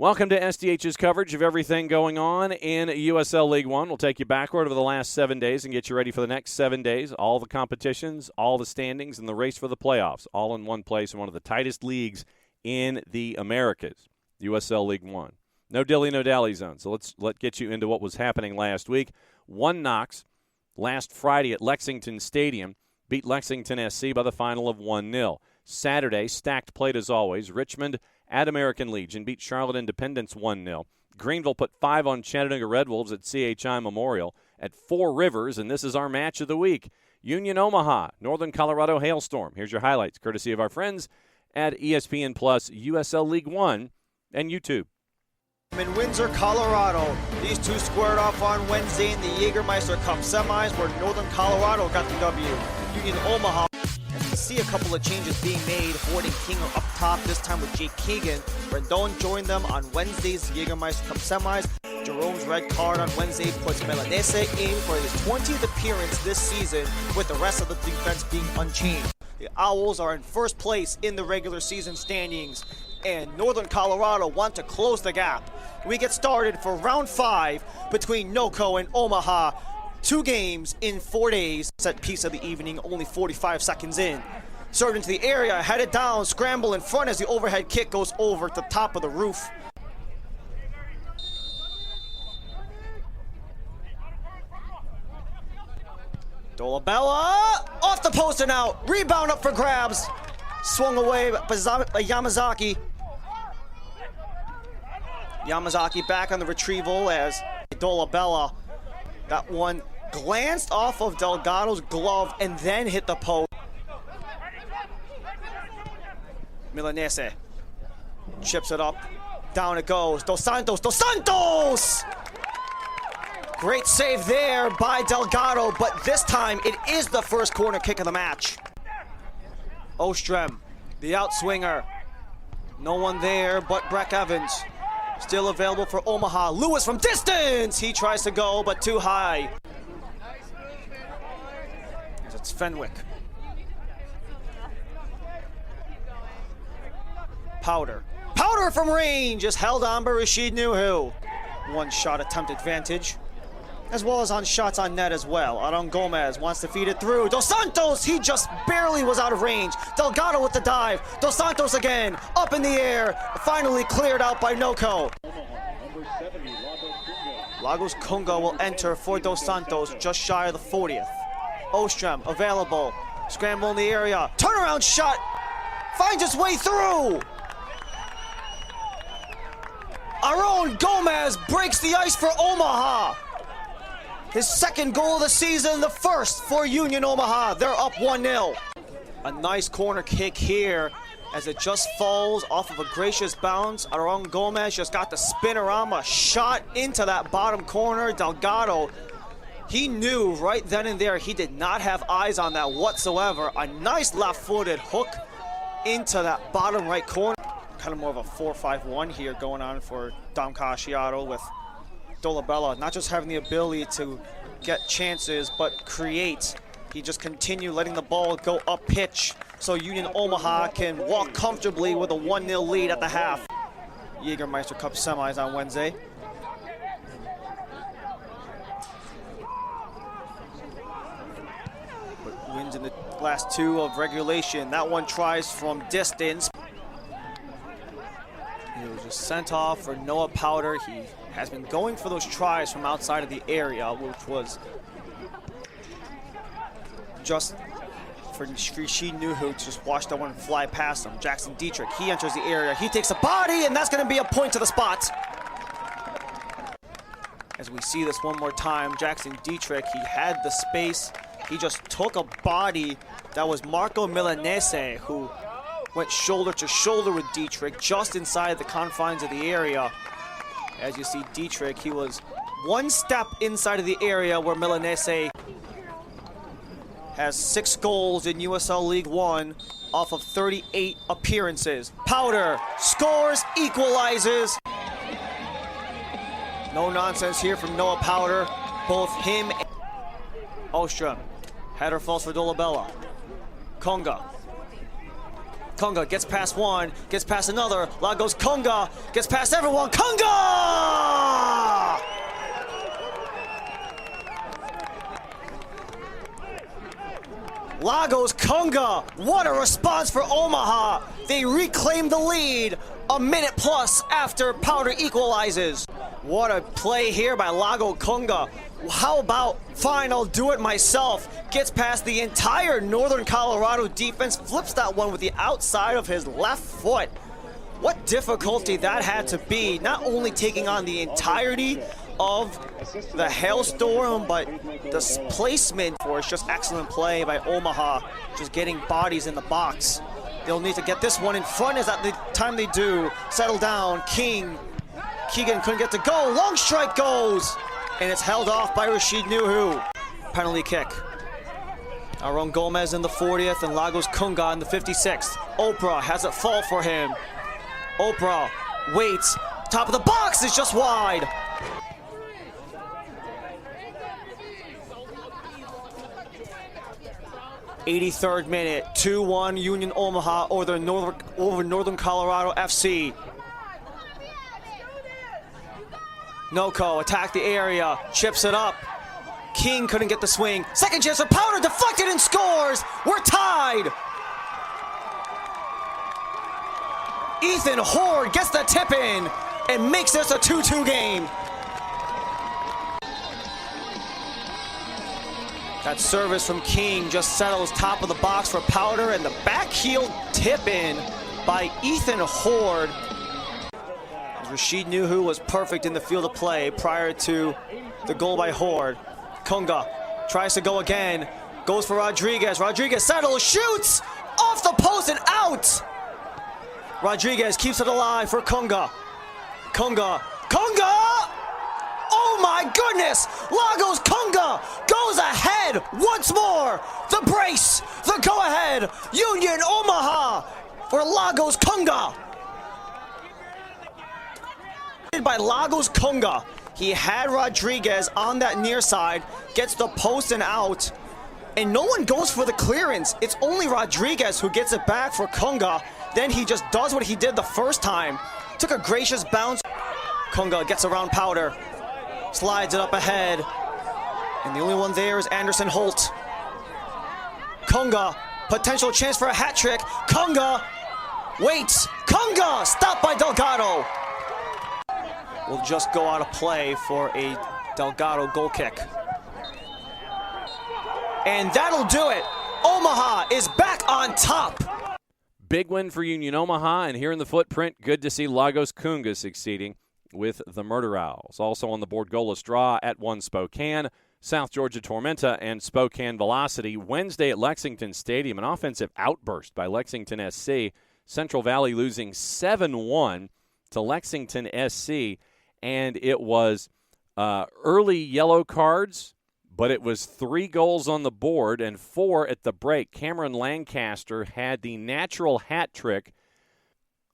Welcome to SDH's coverage of everything going on in USL League 1. We'll take you backward over the last 7 days and get you ready for the next 7 days. All the competitions, all the standings, and the race for the playoffs, all in one place in one of the tightest leagues in the Americas, USL League 1. No dilly, no dally zone. So let's get you into what was happening last week. One Knox last Friday at Lexington Stadium beat Lexington SC by the final of 1-0. Saturday, stacked plate as always. Richmond at American Legion beat Charlotte Independence 1-0. Greenville put 5 on Chattanooga Red Wolves at CHI Memorial. At Four Rivers, and this is our match of the week, Union Omaha, Northern Colorado Hailstorm. Here's your highlights, courtesy of our friends at ESPN Plus, USL League 1, and YouTube. In Windsor, Colorado, these two squared off on Wednesday in the Jägermeister Cup semis, where Northern Colorado got the W. Union Omaha. As we see a couple of changes being made, Ford and King are up top, this time with Jake Keegan. Rendon joined them on Wednesday's Jägermeister Cup semis. Jerome's red card on Wednesday puts Milanese in for his 20th appearance this season, with the rest of the defense being unchanged. The Owls are in first place in the regular season standings, and Northern Colorado want to close the gap. We get started for round 5 between NOCO and Omaha. 2 games in 4 days. Set piece of the evening, only 45 seconds in. Served into the area, headed down, scramble in front as the overhead kick goes over the top of the roof. Dolabella off the post and out. Rebound up for grabs. Swung away by Yamazaki. Yamazaki back on the retrieval as Dolabella. That one glanced off of Delgado's glove and then hit the post. Milanese chips it up. Down it goes. Dos Santos. Dos Santos! Great save there by Delgado, but this time it is the first corner kick of the match. Ostrom, the outswinger. No one there but Breck Evans. Still available for Omaha. Lewis from distance! He tries to go, but too high. It's Fenwick. Powder. Powder from range is held on by Rashid Nuhu. One shot attempt advantage, as well as on shots on net as well. Aaron Gomez wants to feed it through. Dos Santos, he just barely was out of range. Delgado with the dive. Dos Santos again, up in the air. Finally cleared out by NOCO. Lagos Kunga will enter for Dos Santos, just shy of the 40th. Ostrom available. Scramble in the area. Turnaround shot. Finds its way through. Aaron Gomez breaks the ice for Omaha. His second goal of the season, the first for Union Omaha. They're up 1-0. A nice corner kick here as it just falls off of a gracious bounce. Aaron Gomez just got the spinorama shot into that bottom corner. Delgado, he knew right then and there he did not have eyes on that whatsoever. A nice left-footed hook into that bottom right corner. Kind of more of a 4-5-1 here going on for Dom Casciato, with Dolabella not just having the ability to get chances, but create. He just continued letting the ball go up pitch so Union Omaha can walk comfortably with a 1-0 lead at the half. Jägermeister Cup semis on Wednesday. But wins in the last 2 of regulation. That one tries from distance. He was just sent off for Noah Powder. He has been going for those tries from outside of the area, which was just for Rashid Nuhu to just watch that one fly past him. Jackson Dietrich, he enters the area. He takes a body, and that's going to be a point to the spot. As we see this one more time, Jackson Dietrich, he had the space. He just took a body that was Marco Milanese, who went shoulder to shoulder with Dietrich just inside the confines of the area. As you see Dietrich, he was one step inside of the area where Milanese has 6 goals in USL League 1 off of 38 appearances. Powder scores, equalizes. No nonsense here from Noah Powder. Both him and Ostrom. Header falls for Dolabella. Konga. Kunga gets past one, gets past another. Lagos Kunga gets past everyone. Kunga! Lagos Kunga, what a response for Omaha. They reclaim the lead a minute plus after Powder equalizes. What a play here by Lagos Kunga. How about fine, I'll do it myself. Gets past the entire Northern Colorado defense, flips that one with the outside of his left foot. What difficulty that had to be, not only taking on the entirety of the hailstorm, but the placement for it's just excellent play by Omaha, just getting bodies in the box. They'll need to get this one in front as at the time they do, settle down. Keegan couldn't get to go, long strike goes, and it's held off by Rashid Nuhu. Penalty kick. Aaron Gomez in the 40th and Lagos Kunga in the 56th. Oprah has it fall for him. Oprah waits, top of the box is just wide. '83rd minute, 2-1 Union Omaha over Northern Colorado FC. Noko attacked the area, chips it up. King couldn't get the swing. Second chance for Powder, deflected and scores. We're tied. Ethan Horde gets the tip in and makes this a 2-2 game. That service from King just settles top of the box for Powder, and the back heel tip in by Ethan Horde. Rashid Nuhu was perfect in the field of play prior to the goal by Horde. Kunga tries to go again, goes for Rodriguez. Rodriguez settles, shoots off the post and out. Rodriguez keeps it alive for Kunga. Kunga! Oh my goodness! Lagos Kunga goes ahead once more. The brace, the go-ahead. Union Omaha for Lagos Kunga. By Lagos Kunga. He had Rodriguez on that near side, gets the post and out, and no one goes for the clearance. It's only Rodriguez who gets it back for Kunga. Then he just does what he did the first time. Took a gracious bounce. Kunga gets around Powder, slides it up ahead, and the only one there is Anderson Holt. Kunga, potential chance for a hat trick. Kunga waits. Kunga stopped by Delgado. Will just go out of play for a Delgado goal kick. And that'll do it. Omaha is back on top. Big win for Union Omaha, and here in the footprint, good to see Lagos Kunga succeeding with the Murder Owls. Also on the board, goalless draw at 1 Spokane, South Georgia Tormenta, and Spokane Velocity. Wednesday at Lexington Stadium, an offensive outburst by Lexington SC. Central Valley losing 7-1 to Lexington SC. And it was early yellow cards, but it was 3 goals on the board and 4 at the break. Cameron Lancaster had the natural hat trick.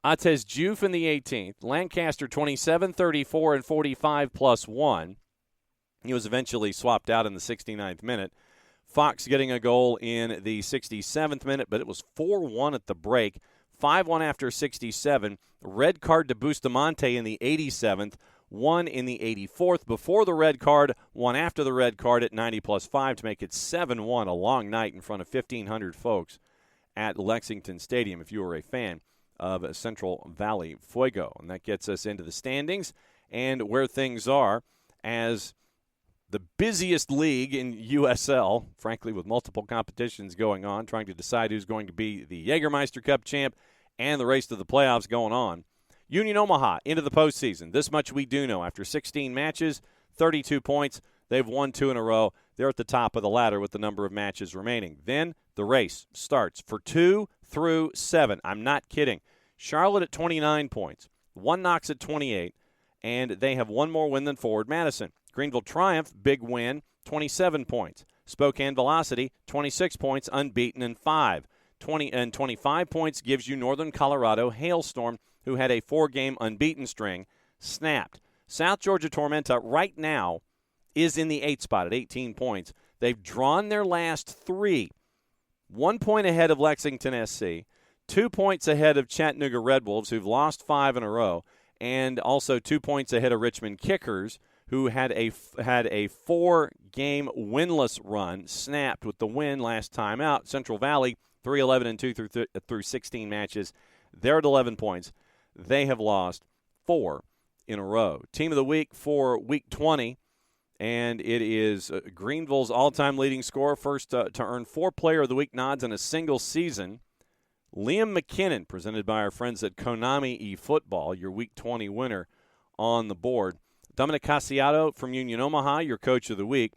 Atez Juve in the 18th. Lancaster 27, 34, and 45 plus 1. He was eventually swapped out in the 69th minute. Fox getting a goal in the 67th minute, but it was 4-1 at the break. 5-1 after 67. Red card to Bustamante in the 87th. 1 in the 84th before the red card. 1 after the red card at 90 plus 5 to make it 7-1. A long night in front of 1,500 folks at Lexington Stadium if you were a fan of Central Valley Fuego. And that gets us into the standings and where things are as the busiest league in USL, frankly, with multiple competitions going on, trying to decide who's going to be the Jägermeister Cup champ and the race to the playoffs going on. Union Omaha into the postseason. This much we do know. After 16 matches, 32 points, they've won 2 in a row. They're at the top of the ladder with the number of matches remaining. Then the race starts for 2 through 7. I'm not kidding. Charlotte at 29 points. 1 Knox at 28, and they have 1 more win than Forward Madison. Greenville Triumph, big win, 27 points. Spokane Velocity, 26 points, unbeaten in 5. 25 points gives you Northern Colorado Hailstorm, who had a 4-game unbeaten string, snapped. South Georgia Tormenta right now is in the 8th spot at 18 points. They've drawn their last 3. 1 point ahead of Lexington SC, 2 points ahead of Chattanooga Red Wolves, who've lost 5 in a row, and also 2 points ahead of Richmond Kickers, who had a 4-game winless run, snapped with the win last time out. Central Valley, 3-11-2 through 16 matches. They're at 11 points. They have lost 4 in a row. Team of the week for Week 20, and it is Greenville's all-time leading scorer, first to earn 4 Player of the Week nods in a single season. Liam McKinnon, presented by our friends at Konami eFootball, your Week 20 winner on the board. Dominic Casiato from Union Omaha, your Coach of the Week.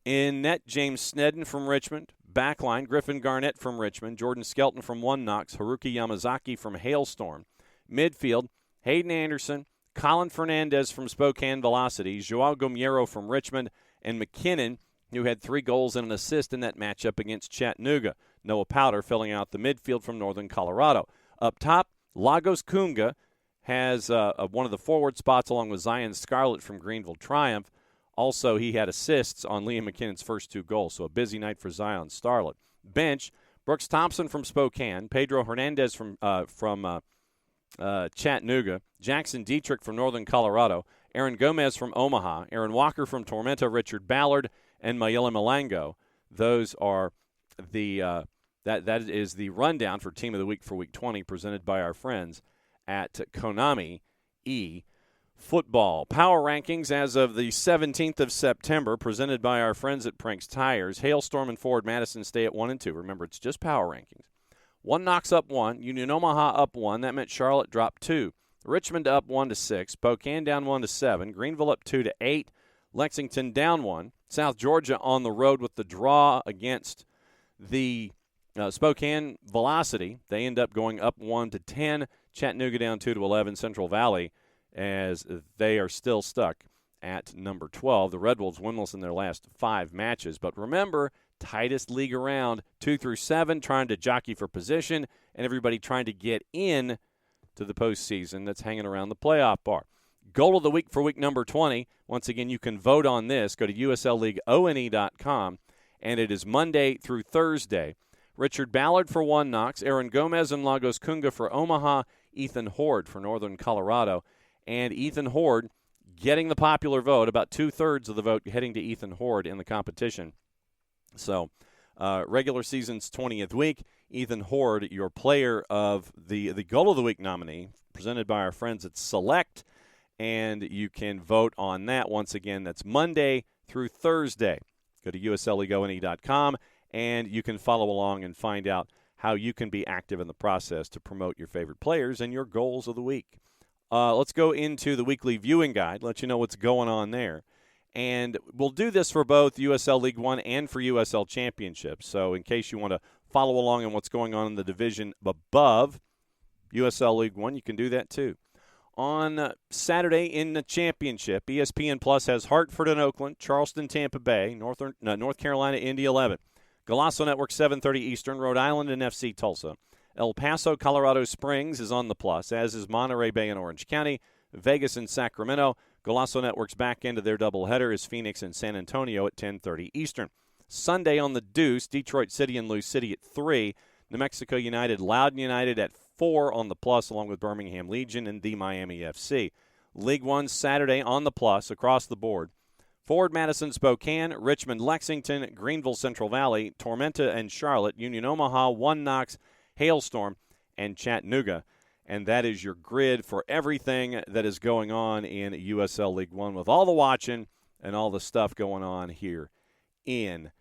In net, James Snedden from Richmond. Backline, Griffin Garnett from Richmond. Jordan Skelton from One Knox. Haruki Yamazaki from Hailstorm. Midfield, Hayden Anderson, Colin Fernandez from Spokane Velocity. Joao Gomiero from Richmond. And McKinnon, who had 3 goals and an assist in that matchup against Chattanooga. Noah Powder filling out the midfield from Northern Colorado. Up top, Lagos Kunga has one of the forward spots along with Zion Scarlett from Greenville Triumph. Also, he had assists on Liam McKinnon's first 2 goals, so a busy night for Zion Scarlett. Bench, Brooks Thompson from Spokane, Pedro Hernandez from Chattanooga, Jackson Dietrich from Northern Colorado, Aaron Gomez from Omaha, Aaron Walker from Tormenta, Richard Ballard, and Mayela Malango. Those are the that is the rundown for Team of the Week for Week 20, presented by our friends at Konami eFootball. Power rankings as of the 17th of September, presented by our friends at Prinks Tires. Hailstorm and Forward Madison stay at 1 and 2. Remember, it's just power rankings. One Knox up 1, Union Omaha up 1. That meant Charlotte dropped 2. Richmond up 1 to 6. Spokane down 1 to 7. Greenville up 2 to 8. Lexington down 1. South Georgia on the road with the draw against the Spokane Velocity. They end up going up 1 to 10. Chattanooga down 2 to 11. Central Valley, as they are still stuck at number 12. The Red Wolves winless in their last 5 matches. But remember, tightest league around, 2 through 7, trying to jockey for position, and everybody trying to get in to the postseason that's hanging around the playoff bar. Goal of the week for week number 20. Once again, you can vote on this. Go to USLLeagueONE.com, and it is Monday through Thursday. Richard Ballard for One Knox, Aaron Gomez and Lagos Kunga for Omaha, Ethan Horde for Northern Colorado, and Ethan Horde getting the popular vote, about 2/3 of the vote heading to Ethan Horde in the competition. So, regular season's 20th week, Ethan Horde, your player of the Goal of the Week nominee, presented by our friends at Select, and you can vote on that. Once again, that's Monday through Thursday. Go to USLLeagueONE.com, and you can follow along and find out how you can be active in the process to promote your favorite players and your goals of the week. Let's go into the weekly viewing guide, let you know what's going on there. And we'll do this for both USL League One and for USL Championships. So in case you want to follow along on what's going on in the division above USL League One, you can do that too. On Saturday in the championship, ESPN Plus has Hartford and Oakland, Charleston, Tampa Bay, North Carolina, Indy 11. Golasso Network, 7:30 Eastern, Rhode Island and FC Tulsa. El Paso, Colorado Springs is on the plus, as is Monterey Bay and Orange County, Vegas and Sacramento. Golasso Network's back end of their doubleheader is Phoenix and San Antonio at 10:30 Eastern. Sunday on the Deuce, Detroit City and Lou City at 3. New Mexico United, Loudoun United at 4 on the plus, along with Birmingham Legion and the Miami FC. League One Saturday on the plus across the board. Forward Madison, Spokane, Richmond, Lexington, Greenville, Central Valley, Tormenta and Charlotte, Union Omaha, One Knox, Hailstorm, and Chattanooga. And that is your grid for everything that is going on in USL League One, with all the watching and all the stuff going on here in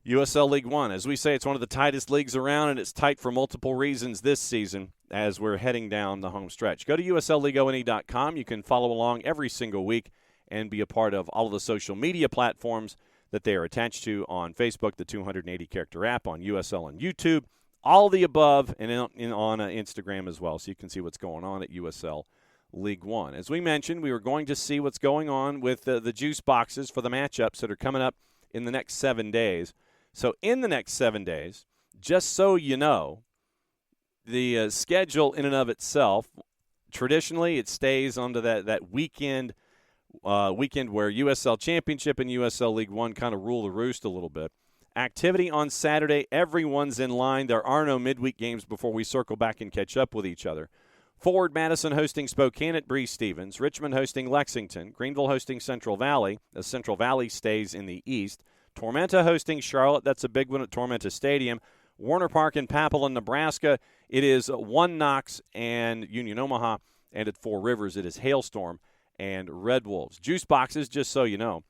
USL League One. As we say, it's one of the tightest leagues around, and it's tight for multiple reasons this season as we're heading down the home stretch. Go to USLLeagueONE.com. You can follow along every single week and be a part of all of the social media platforms that they are attached to on Facebook, the 280-character app, on USL and YouTube, all the above, and on Instagram as well, so you can see what's going on at USL League One. As we mentioned, we were going to see what's going on with the juice boxes for the matchups that are coming up in the next 7 days. So in the next 7 days, just so you know, the schedule in and of itself, traditionally it stays onto that weekend where USL Championship and USL League One kind of rule the roost a little bit. Activity on Saturday. Everyone's in line. There are no midweek games before we circle back and catch up with each other. Forward Madison hosting Spokane at Breese Stevens. Richmond hosting Lexington. Greenville hosting Central Valley, as Central Valley stays in the East. Tormenta hosting Charlotte. That's a big one at Tormenta Stadium. Warner Park in Papillon, Nebraska. It is One Knox and Union Omaha. And at Four Rivers, it is Hailstorm and Red Wolves. Juice boxes, just so you know.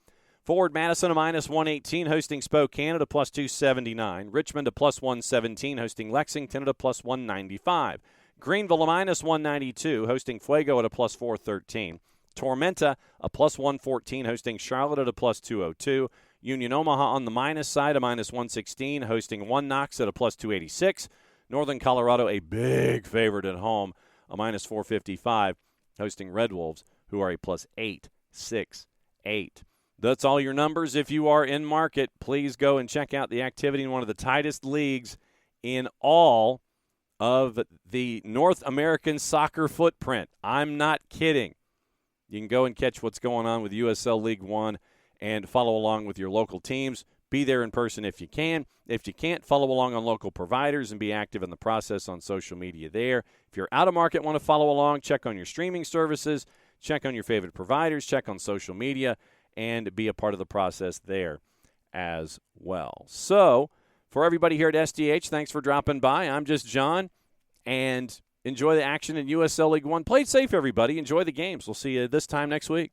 Forward Madison a -118 hosting Spokane at a +279. Richmond a +117 hosting Lexington at a +195. Greenville a -192 hosting Fuego at a +413. Tormenta a +114 hosting Charlotte at a +202. Union Omaha on the minus side a -116 hosting One Knox at a +286. Northern Colorado a big favorite at home, a -455 hosting Red Wolves, who are a +868. That's all your numbers. If you are in market, please go and check out the activity in one of the tightest leagues in all of the North American soccer footprint. I'm not kidding. You can go and catch what's going on with USL League 1 and follow along with your local teams. Be there in person if you can. If you can't, follow along on local providers and be active in the process on social media there. If you're out of market, want to follow along, check on your streaming services, check on your favorite providers, check on social media, and be a part of the process there as well. So, for everybody here at SDH, thanks for dropping by. I'm just John, and enjoy the action in USL League 1. Play it safe, everybody. Enjoy the games. We'll see you this time next week.